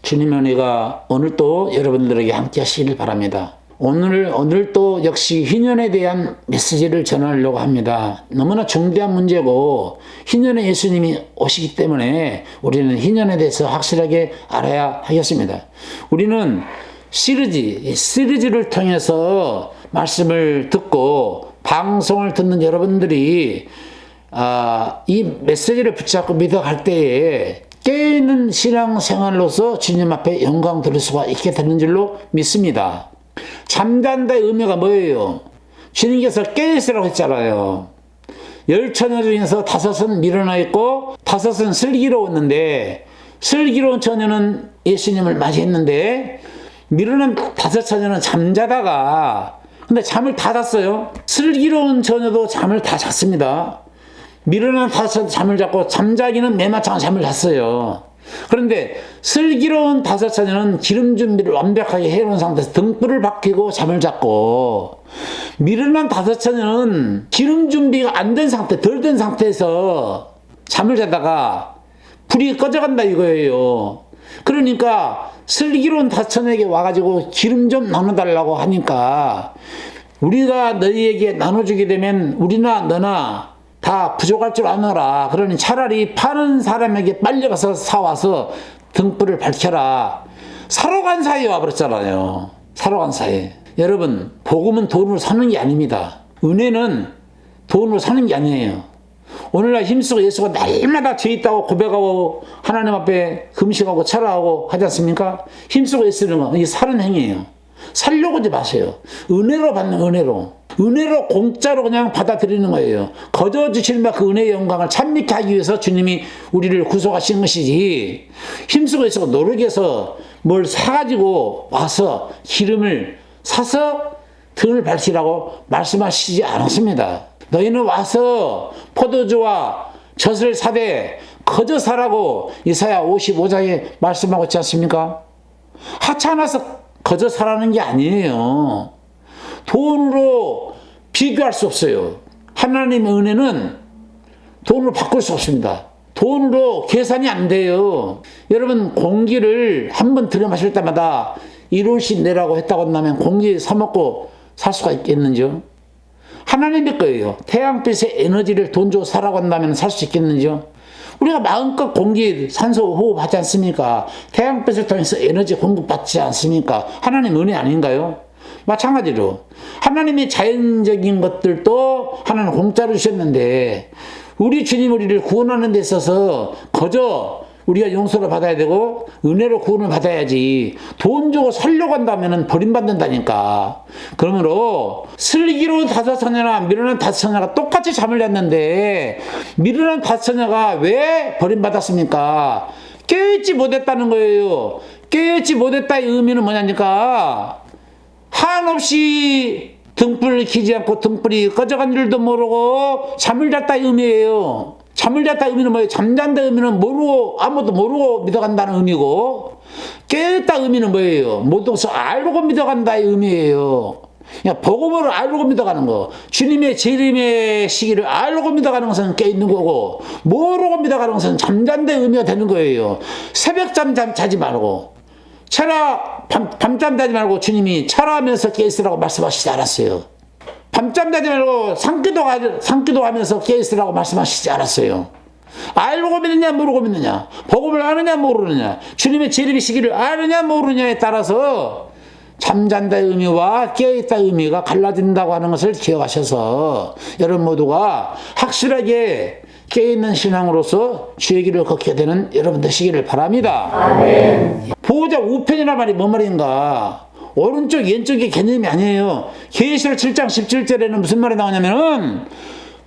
주님의 은혜가 오늘도 여러분들에게 함께 하시길 바랍니다. 오늘도 역시 희년에 대한 메시지를 전하려고 합니다. 너무나 중대한 문제고 희년의 예수님이 오시기 때문에 우리는 희년에 대해서 확실하게 알아야 하겠습니다. 우리는 시리즈를 통해서 말씀을 듣고 방송을 듣는 여러분들이 이 메시지를 붙잡고 믿어갈 때에 깨어있는 신앙생활로서 주님 앞에 영광 드릴 수가 있게 되는 줄로 믿습니다. 잠잔다의 의미가 뭐예요? 주님께서 깨어있으라고 했잖아요. 10처녀 중에서 5은 밀어나 있고 5은 슬기로웠는데 슬기로운 처녀는 예수님을 맞이했는데 밀어난 5처녀는 잠자다가 근데 잠을 다 잤어요. 슬기로운 처녀도 잠을 다 잤습니다. 밀어난 5처녀도 잠을 잤고 잠자기는 매마창 잠을 잤어요. 그런데 슬기로운 5처녀는 기름 준비를 완벽하게 해놓은 상태에서 등불을 밝히고 잠을 잤고 미련한 5처녀는 기름 준비가 안 된 상태, 덜 된 상태에서 잠을 자다가 불이 꺼져간다 이거예요. 그러니까 슬기로운 5처녀에게 와가지고 기름 좀 나눠달라고 하니까 우리가 너희에게 나눠주게 되면 우리나 너나 다 부족할 줄 아노라. 그러니 차라리 파는 사람에게 빨리 가서 사와서 등불을 밝혀라. 사러 간 사이에 와버렸잖아요. 사러 간 사이에. 여러분, 복음은 돈으로 사는 게 아닙니다. 은혜는 돈으로 사는 게 아니에요. 오늘날 힘쓰고 예수가 날마다 죄 있다고 고백하고 하나님 앞에 금식하고 철화하고 하지 않습니까? 힘쓰고 애쓰는 거, 이게 사는 행위예요. 살려고 하지 마세요. 은혜로 받는 은혜로 공짜로 그냥 받아들이는 거예요. 거저 주시는 그 은혜의 영광을 찬미케 하기 위해서 주님이 우리를 구속하신 것이지 힘쓰고 애쓰고 노력해서 뭘 사가지고 와서 기름을 사서 등을 밝히라고 말씀하시지 않았습니다. 너희는 와서 포도주와 젖을 사되 거저 사라고 이사야 55장에 말씀하고 있지 않습니까? 하찮아서 거저 사라는 게 아니에요. 돈으로 비교할 수 없어요. 하나님의 은혜는 돈으로 바꿀 수 없습니다. 돈으로 계산이 안 돼요. 여러분, 공기를 한 번 들여 마실 때마다 1원씩 내라고 했다고 한다면 공기 사먹고 살 수가 있겠는지요? 하나님의 거예요. 태양빛의 에너지를 돈 주고 사라고 한다면 살 수 있겠는지요? 우리가 마음껏 공기, 산소 호흡하지 않습니까? 태양빛을 통해서 에너지 공급받지 않습니까? 하나님 은혜 아닌가요? 마찬가지로 하나님의 자연적인 것들도 하나님 공짜로 주셨는데 우리 주님 우리를 구원하는 데 있어서 거저 우리가 용서를 받아야 되고 은혜로 구원을 받아야지 돈 주고 살려고 한다면 버림받는다니까. 그러므로 슬기로운 5처녀나 미련한 5처녀가 똑같이 잠을 잤는데 미련한 5처녀가 왜 버림받았습니까? 깨어있지 못했다는 거예요. 깨어있지 못했다의 의미는 뭐냐니까 한없이 등불을 켜지 않고 등불이 꺼져간 줄도 모르고 잠을 잤다의 의미예요. 잠을 잤다 의미는 뭐예요? 잠잔다 의미는 모르고 아무도 모르고 믿어간다는 의미고 깨었다 의미는 뭐예요? 모두서 알고 믿어간다의 의미예요. 그냥 복음으로 알고 믿어가는 거. 주님의 재림의 시기를 알고 믿어가는 것은 깨있는 거고 모르고 믿어가는 것은 잠잔다의 의미가 되는 거예요. 새벽잠 자지 말고 밤잠 자지 말고 주님이 철하면서 깨있으라고 말씀하시지 않았어요. 밤잠 자지 말고 산기도 하면서 깨있으라고 말씀하시지 않았어요. 알고 믿느냐 모르고 믿느냐, 복음을 아느냐 모르느냐, 주님의 재림의 시기를 아느냐 모르느냐에 따라서 잠잔다의 의미와 깨어있다의 의미가 갈라진다고 하는 것을 기억하셔서 여러분 모두가 확실하게 깨어있는 신앙으로서 주의 길을 걷게 되는 여러분 되시기를 바랍니다. 아멘. 보호자 우편이란 말이 뭔 말인가? 오른쪽 왼쪽의 개념이 아니에요. 계시록 7장 17절에는 무슨 말이 나오냐면은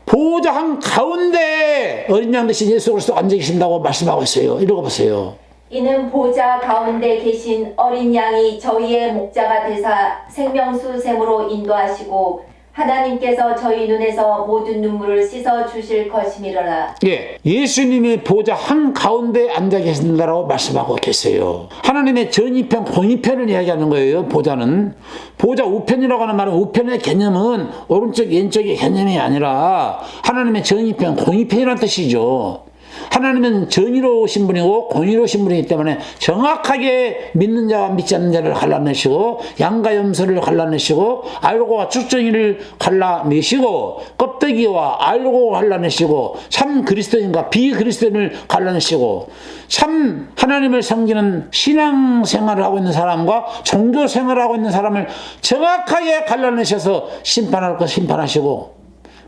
보호자 한 가운데 어린 양 대신 예수 그리스도 앉아 계신다고 말씀하고 있어요. 읽어보세요. 이는 보좌 가운데 계신 어린 양이 저희의 목자가 되사 생명수 샘으로 인도하시고 하나님께서 저희 눈에서 모든 눈물을 씻어 주실 것이미로라. 예, 예수님이 보좌 한 가운데 앉아 계신다라고 말씀하고 계세요. 하나님의 전이편, 공이편을 이야기하는 거예요. 보좌는 보좌 우편이라고 하는 말은 우편의 개념은 오른쪽 왼쪽의 개념이 아니라 하나님의 전이편, 공이편이라는 뜻이죠. 하나님은 정의로우신 분이고 공의로우신 분이기 때문에 정확하게 믿는 자와 믿지 않는 자를 갈라내시고 양과 염소를 갈라내시고 알고와 쭉정이를 갈라내시고 껍데기와 알고가 갈라내시고 참 그리스도인과 비그리스도인을 갈라내시고 참 하나님을 섬기는 신앙생활을 하고 있는 사람과 종교생활을 하고 있는 사람을 정확하게 갈라내셔서 심판할 것 심판하시고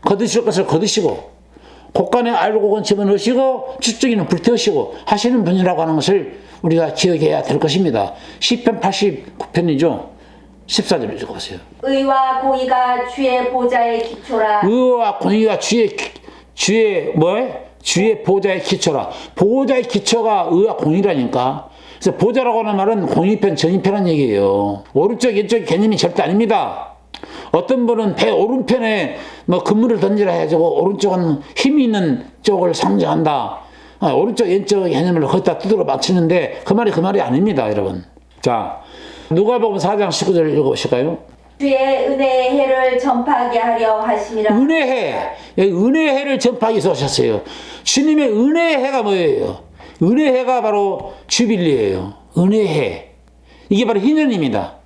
거두실 것을 거두시고 곳간에 알곡은 집어넣으시고 쭉정이는 불태우시고 하시는 분이라고 하는 것을 우리가 기억해야 될 것입니다. 시편 89편이죠. 14절 읽어보세요. 의와 공의가 주의 보좌의 기초라. 의와 공의가 주의 보좌의 기초라. 보좌의 기초가 의와 공의라니까. 그래서 보좌라고 하는 말은 공의편, 정의편한 얘기예요. 오른쪽, 왼쪽 개념이 절대 아닙니다. 어떤 분은 배 오른편에 그물을 던지라 해가지고 오른쪽은 힘이 있는 쪽을 상징한다. 오른쪽, 왼쪽 개념을 거기다 두드려 맞추는데 그 말이 아닙니다, 여러분. 자, 누가복음 4장 19절 읽어보실까요? 주의 은혜의 해를 전파하게 하려 하심이라. 은혜해. 은혜의 해를 전파하기 위해서 오셨어요. 주님의 은혜의 해가 뭐예요? 은혜의 해가 바로 주빌리예요. 은혜의 해. 이게 바로 희년입니다.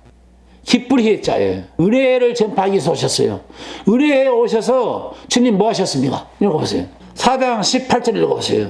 기쁘리 해자예요. 은혜를 전파하기 위해서 오셨어요. 은혜에 오셔서 주님 뭐 하셨습니까? 읽어보세요. 4장 18절 읽어보세요.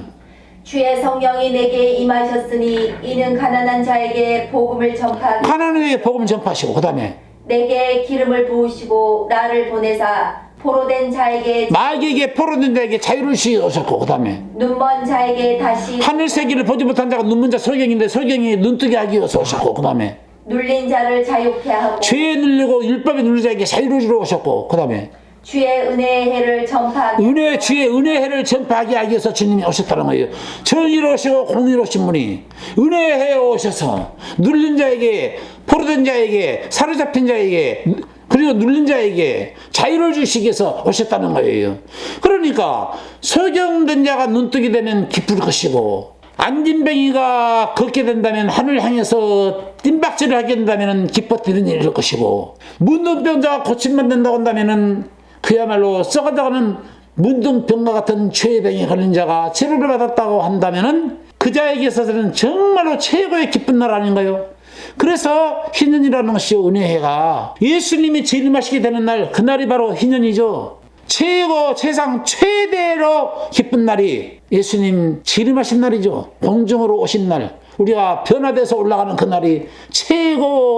주의 성령이 내게 임하셨으니 이는 가난한 자에게 복음을 전파하기. 가난한 자에게 복음을 전파하시고 그 다음에 내게 기름을 부으시고 나를 보내사 포로된 자에게 마귀에게 포로된 자에게 자유를 주시고 오셨고 그 다음에 눈먼 자에게 다시 하늘 세계를 보지 못한 자가 눈먼 자 설경인데 설경이 눈뜨게 하기 위해서 오셨고 그 다음에 눌린 자를 자유케 하고 죄에 눌리고 율법에 눌린 자에게 자유를 주러 오셨고 그 다음에 주의 은혜의 해를 전파하기. 주의 은혜의 해를 전파하게 하기 위해서 주님이 오셨다는 거예요. 정의로우시고 공의로우신 분이 은혜의 해에 오셔서 눌린 자에게 포로된 자에게 사로잡힌 자에게 그리고 눌린 자에게 자유를 주시기 위해서 오셨다는 거예요. 그러니까 소경된 자가 눈뜨게 되면 기쁠 것이고 안진뱅이가 걷게 된다면 하늘 향해서 뜀박질을 하게 된다면 기뻐뜨리는 일일 것이고 문둥병자가 고침받는다고 한다면 그야말로 썩어져가는 문둥병과 같은 죄병에 걸린 자가 치료를 받았다고 한다면 그 자에게 있어서는 정말로 최고의 기쁜 날 아닌가요? 그래서 희년이라는 것이 은혜해가 예수님이 재림하시게 되는 날, 그날이 바로 희년이죠. 세상 최대로 기쁜 날이 예수님 재림하신 날이죠. 공중으로 오신 날, 우리가 변화돼서 올라가는 그 날이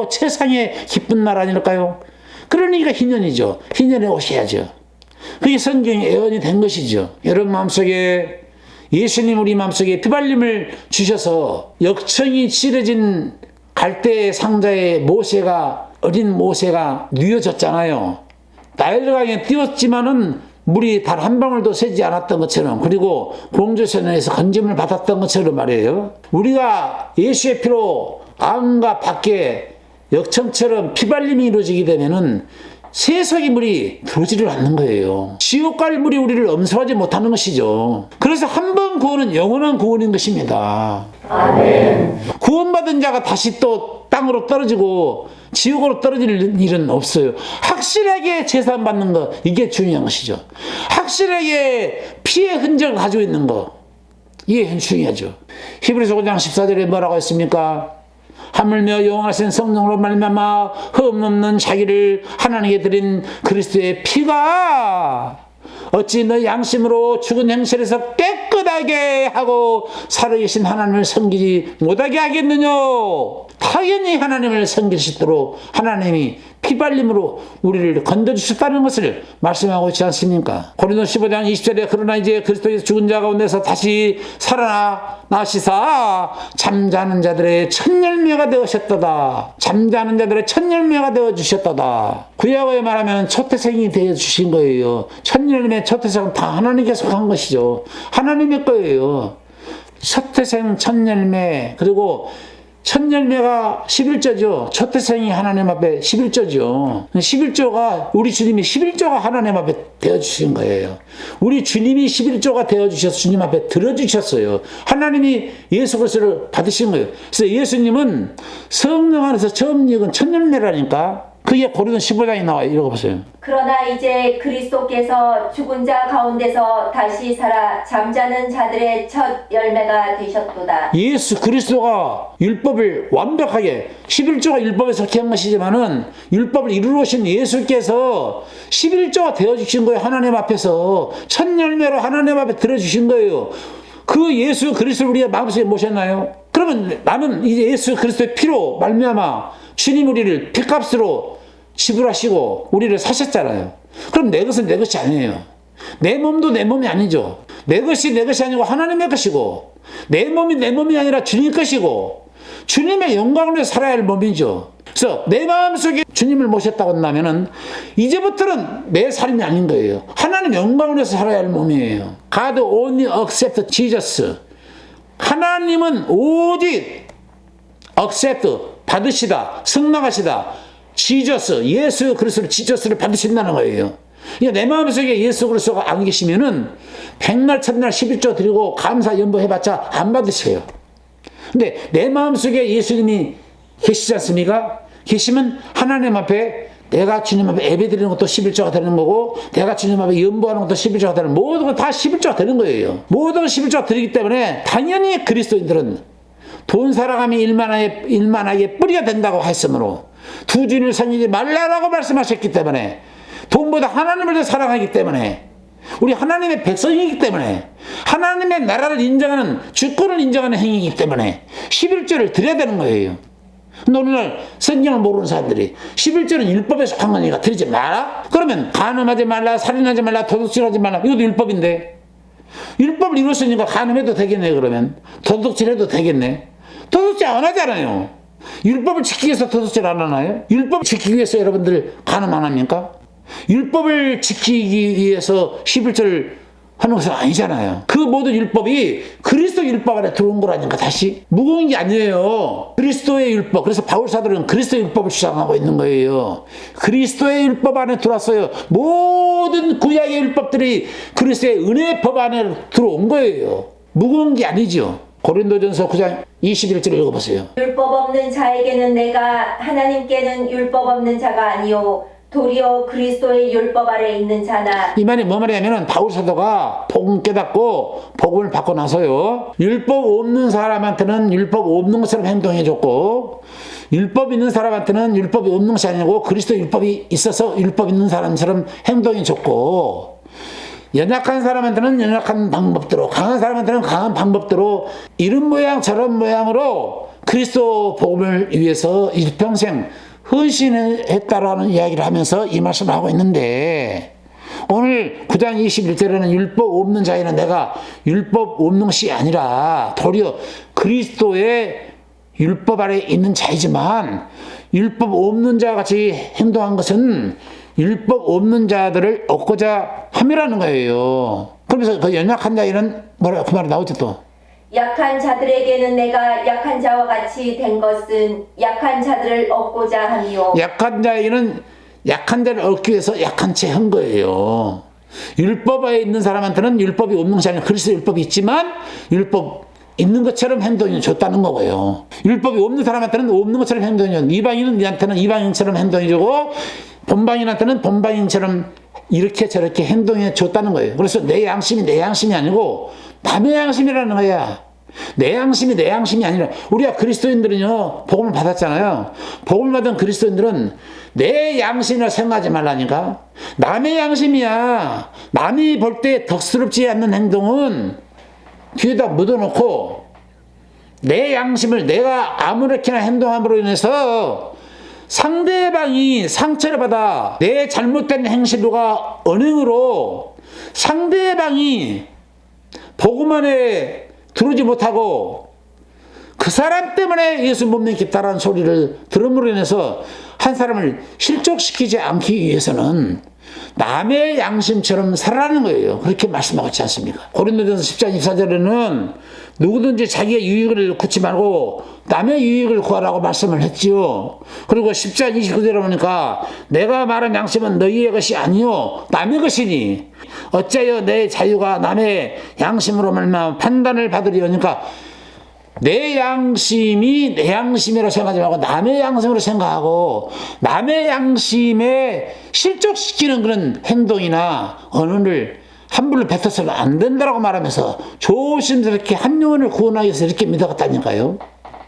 최상의 기쁜 날 아닐까요? 그러니까 희년이죠. 희년에 오셔야죠. 그게 성경의 예언이 된 것이죠. 여러분 마음속에 예수님 우리 마음속에 피발림을 주셔서 역청이 칠해진 갈대의 상자에 어린 모세가 누워졌잖아요. 나일강에 띄었지만은 물이 단 한 방울도 새지 않았던 것처럼, 그리고 공주선에서 건짐을 받았던 것처럼 말이에요. 우리가 예수의 피로 안과 밖에 역청처럼 피발림이 이루어지게 되면은 세속의 물이 들어오지를 않는 거예요. 지옥 갈 물이 우리를 엄습하지 못하는 것이죠. 그래서 한 번 구원은 영원한 구원인 것입니다. 아멘. 구원받은 자가 다시 또 땅으로 떨어지고 지옥으로 떨어질 일은 없어요. 확실하게 제사받는 것, 이게 중요한 것이죠. 확실하게 피의 흔적을 가지고 있는 것, 이게 중요하죠. 히브리서 5장 14절에 뭐라고 했습니까? 하물며 영원하신 성령으로 말미암아 흠없는 자기를 하나님께 드린 그리스도의 피가 어찌 너희 양심으로 죽은 행실에서 깨끗하게 하고 살아계신 하나님을 섬기지 못하게 하겠느냐? 당연히 하나님을 섬길 수 있도록 하나님이 피발림으로 우리를 건져주셨다는 것을 말씀하고 있지 않습니까? 고린도 15장 20절에 그러나 이제 그리스도의 죽은 자 가운데서 다시 살아나시사 잠자는 자들의 첫 열매가 되어주셨도다. 잠자는 자들의 첫 열매가 되어주셨도다. 구약에 말하면 초태생이 되어주신 거예요. 첫 열매, 초태생은 다 하나님께 속한 것이죠. 하나님의 거예요. 초태생, 첫 열매, 그리고 첫 열매가 11조죠. 초태생이 하나님 앞에 11조죠. 11조가 우리 주님이 11조가 하나님 앞에 되어주신 거예요. 우리 주님이 11조가 되어주셔서 주님 앞에 들어주셨어요. 하나님이 예수 그리스도를 받으신 거예요. 그래서 예수님은 성령 안에서 처음 익은 첫 열매라니까. 그게 고린도 15장에 나와요. 읽어보세요. 그러나 이제 그리스도께서 죽은 자 가운데서 다시 살아 잠자는 자들의 첫 열매가 되셨도다. 예수 그리스도가 율법을 완벽하게 11조가 율법에서 그렇게 한 것이지만은 율법을 이루신 예수께서 11조가 되어주신 거예요. 하나님 앞에서 첫 열매로 하나님 앞에 들어주신 거예요. 그 예수 그리스도를 우리가 마음속에 모셨나요? 그러면 나는 이제 예수 그리스도의 피로 말미암아 주님 우리를 피값으로 지불하시고 우리를 사셨잖아요. 그럼 내 것은 내 것이 아니에요. 내 몸도 내 몸이 아니죠. 내 것이 내 것이 아니고 하나님의 것이고 내 몸이 내 몸이 아니라 주님 것이고 주님의 영광을 위해 살아야 할 몸이죠. 그래서 내 마음속에 주님을 모셨다고 한다면은 이제부터는 내 삶이 아닌 거예요. 하나님 영광을 위해서 살아야 할 몸이에요. God only accept Jesus. 하나님은 오직 accept 받으시다, 승낙하시다. 지저스, 예수 그리스도를 지저스를 받으신다는 거예요. 그러니까 내 마음속에 예수 그리스도가 안 계시면은 백날 첫날 11조 드리고 감사 연보 해봤자 안 받으세요. 근데 내 마음속에 예수님이 계시지 않습니까? 계시면 하나님 앞에 내가 주님 앞에 예배 드리는 것도 11조가 되는 거고 내가 주님 앞에 연보하는 것도 11조가 되는 모든 건 다 11조가 되는 거예요. 모든 11조가 드리기 때문에 당연히 그리스도인들은 돈 사랑함이 일만하게 뿌리가 된다고 했으므로 두 주인을 섬기지 말라라고 말씀하셨기 때문에 돈보다 하나님을 더 사랑하기 때문에 우리 하나님의 백성이기 때문에 하나님의 나라를 인정하는 주권을 인정하는 행위이기 때문에 11조를 드려야 되는 거예요. 근데 오늘날 성경을 모르는 사람들이 11조는 율법에 속한 거니까 드리지 마라? 그러면 간음하지 말라, 살인하지 말라, 도둑질하지 말라, 이것도 율법인데 율법을 이뤘으니까 간음해도 되겠네. 그러면 도둑질해도 되겠네. 도둑질 안 하잖아요. 율법을 지키기 위해서 도둑질 안 하나요? 율법을 지키기 위해서 여러분들 간음 안 합니까? 율법을 지키기 위해서 11조를 하는 것은 아니잖아요. 그 모든 율법이 그리스도 율법 안에 들어온 거라니까. 다시 무거운 게 아니에요. 그리스도의 율법. 그래서 바울사들은 그리스도의 율법을 주장하고 있는 거예요. 그리스도의 율법 안에 들어왔어요. 모든 구약의 율법들이 그리스도의 은혜법 안에 들어온 거예요. 무거운 게 아니죠. 고린도전서 9장 21절 읽어보세요. 율법 없는 자에게는 내가 하나님께는 율법 없는 자가 아니요 도리어 그리스도의 율법 아래 있는 자나. 이 말이 뭐 말이냐면은 바울 사도가 복음 깨닫고 복음을 받고 나서요 율법 없는 사람한테는 율법 없는 것처럼 행동해줬고 율법 있는 사람한테는 율법이 없는 것이 아니고 그리스도 율법이 있어서 율법 있는 사람처럼 행동해줬고 연약한 사람한테는 연약한 방법대로 강한 사람한테는 강한 방법대로 이런 모양 저런 모양으로 그리스도 복음을 위해서 일평생 헌신했다라는 이야기를 하면서 이 말씀을 하고 있는데 오늘 9장 21절에는 율법 없는 자에는 내가 율법 없는 것이 아니라 도리어 그리스도의 율법 아래 있는 자이지만 율법 없는 자 같이 행동한 것은 율법 없는 자들을 얻고자 함이라는 거예요. 그러면서 그 연약한 자에는 뭐라 그 말이 나오죠 또. 약한 자들에게는 내가 약한 자와 같이 된 것은 약한 자들을 얻고자 함이요. 약한 자에게는 약한 자를 얻기 위해서 약한 채 한 거예요. 율법에 있는 사람한테는 율법이 없는 것이 아니라 그리스도 율법이 있지만 율법 있는 것처럼 행동해 줬다는 거고요. 율법이 없는 사람한테는 없는 것처럼 행동해 줬고 이방인은 니한테는 이방인처럼 행동해 주고 본방인한테는 본방인처럼 이렇게 저렇게 행동해 줬다는 거예요. 그래서 내 양심이 내 양심이 아니고 남의 양심이라는 거야. 내 양심이 내 양심이 아니라 우리가 그리스도인들은요 복음을 받았잖아요. 복음을 받은 그리스도인들은 내 양심을 생각하지 말라니까. 남의 양심이야. 남이 볼 때 덕스럽지 않는 행동은 뒤에다 묻어놓고 내 양심을 내가 아무렇게나 행동함으로 인해서 상대방이 상처를 받아 내 잘못된 행실과 언행으로 상대방이 복음 안에 들어오지 못하고 그 사람 때문에 예수 못 믿겠다라는 소리를 들음으로 인해서 한 사람을 실족시키지 않기 위해서는 남의 양심처럼 살아라는 거예요. 그렇게 말씀하고 있지 않습니까? 고린도전서 10장 24절에는 누구든지 자기의 유익을 구치 말고 남의 유익을 구하라고 말씀을 했지요. 그리고 10장 29절에 보니까 내가 말한 양심은 너희의 것이 아니요 남의 것이니 어찌하여 내 자유가 남의 양심으로 말미암아 판단을 받으리오니까 내 양심이 내 양심이라고 생각하지 말고 남의 양심으로 생각하고 남의 양심에 실족시키는 그런 행동이나 언어를 함부로 뱉어서는 안 된다고 말하면서 조심스럽게 한 영혼을 구원하기 위해서 이렇게 믿어갔다니까요.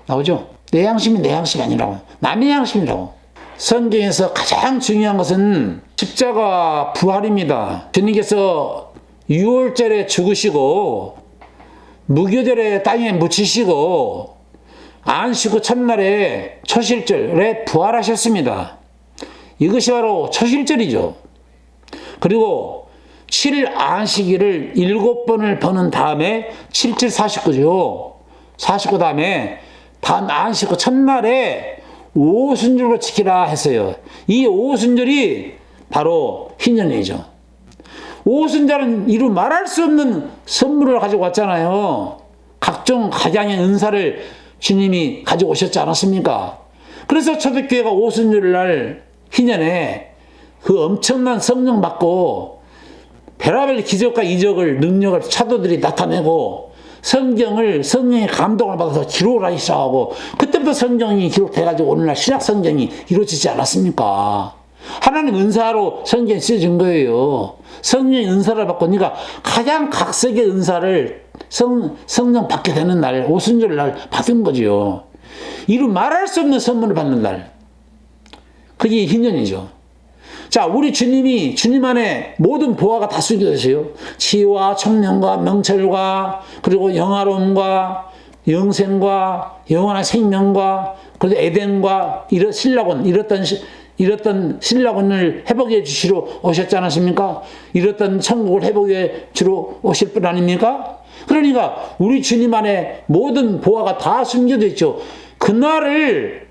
나오죠? 내 양심이 내 양심이 아니라고. 남의 양심이라고. 성경에서 가장 중요한 것은 십자가 부활입니다. 주님께서 6월절에 죽으시고 무교절에 땅에 묻히시고 안식구 첫날에 초실절에 부활하셨습니다. 이것이 바로 초실절이죠. 그리고 7일 안식일을 7번을 버는 다음에 7칠 49죠. 49 다음에 단 안식구 첫날에 오순절로 지키라 했어요. 이 오순절이 바로 희년이죠. 오순절은 이루 말할 수 없는 선물을 가지고 왔잖아요. 각종 각양의 은사를 주님이 가지고 오셨지 않았습니까? 그래서 초대교회가 오순절날 희년에 그 엄청난 성령 받고 별의별 기적과 이적을 능력을 사도들이 나타내고 성령의 감동을 받아서 기록을 하기 시작하고 그때부터 성경이 기록돼가지고 오늘날 신약 성경이 이루어지지 않았습니까? 하나님 은사로 성경이 쓰여진 거예요. 성령의 은사를 받고 그러니까 가장 각색의 은사를 성령 받게 되는 날 오순절 날 받은 거지요. 이루 말할 수 없는 선물을 받는 날 그게 희년이죠. 자, 우리 주님이 주님 안에 모든 보화가 다 숨겨졌어요. 지혜와 청량과 명철과 그리고 영화로움과 영생과 영원한 생명과 그리고 에덴과 신라곤 이렇던 신라곤을 회복해 주시러 오셨지 않았습니까? 이렇던 천국을 회복해 주러 오실 분 아닙니까? 그러니까 우리 주님 안에 모든 보화가 다 숨겨져 있죠. 그날을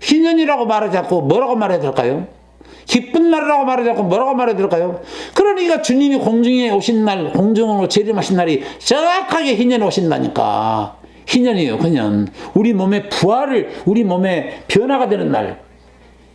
희년이라고 말하지 않고 뭐라고 말해야 될까요? 기쁜 날이라고 말하지 않고 뭐라고 말해야 될까요? 그러니까 주님이 공중에 오신 날, 공중으로 재림하신 날이 정확하게 희년에 오신다니까. 희년이에요, 희년. 우리 몸의 부활을, 우리 몸의 변화가 되는 날.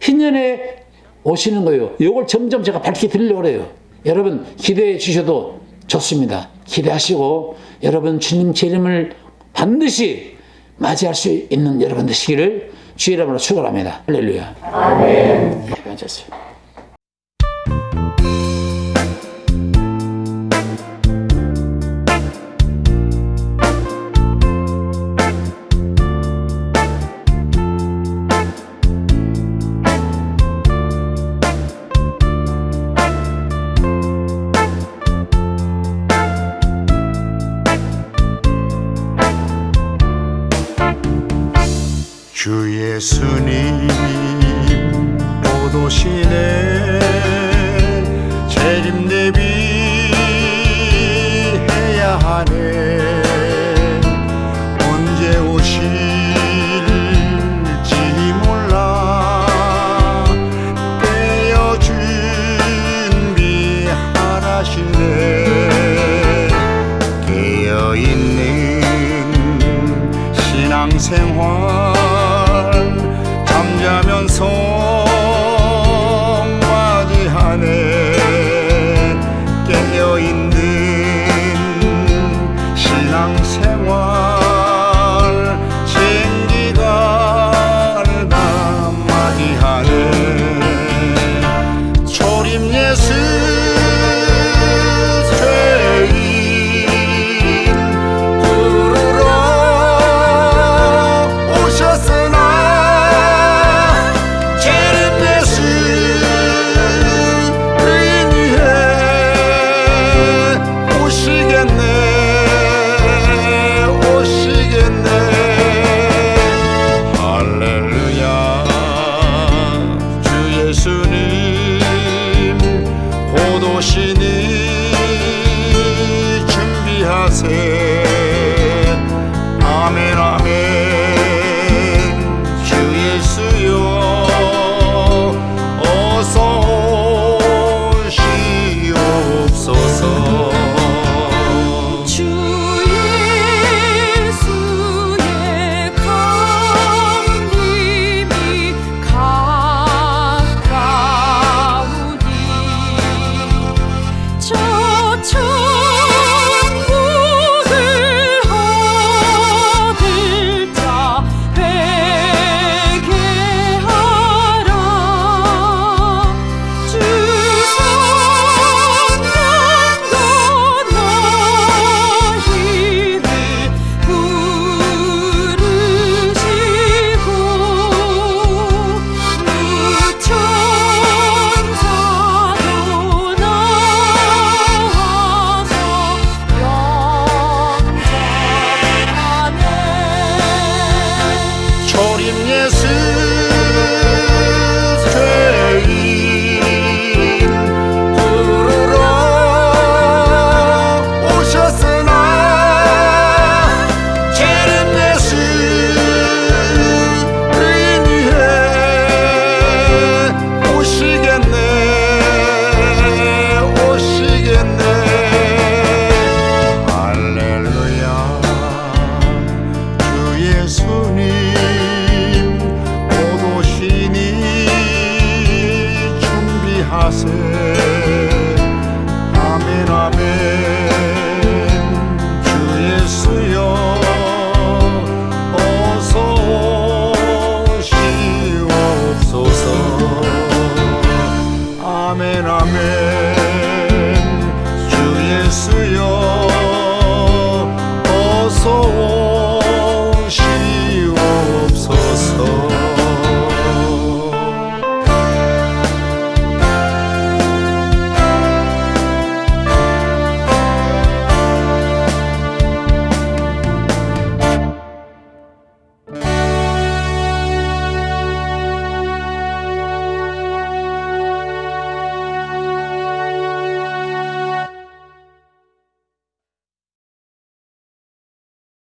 희년에 오시는 거예요. 이걸 점점 제가 밝히 드리려고 해요. 여러분 기대해 주셔도 좋습니다. 기대하시고 여러분 주님 재림을 반드시 맞이할 수 있는 여러분 되시기를 주의 이름으로 축원합니다. 할렐루야. 아멘. 예, 앉으세요. 주 예수님 곧 오시네 재림 대비해야 하네 언제 오실지 몰라 깨어 준비하라시네 깨어있는 신앙생활 잠자면서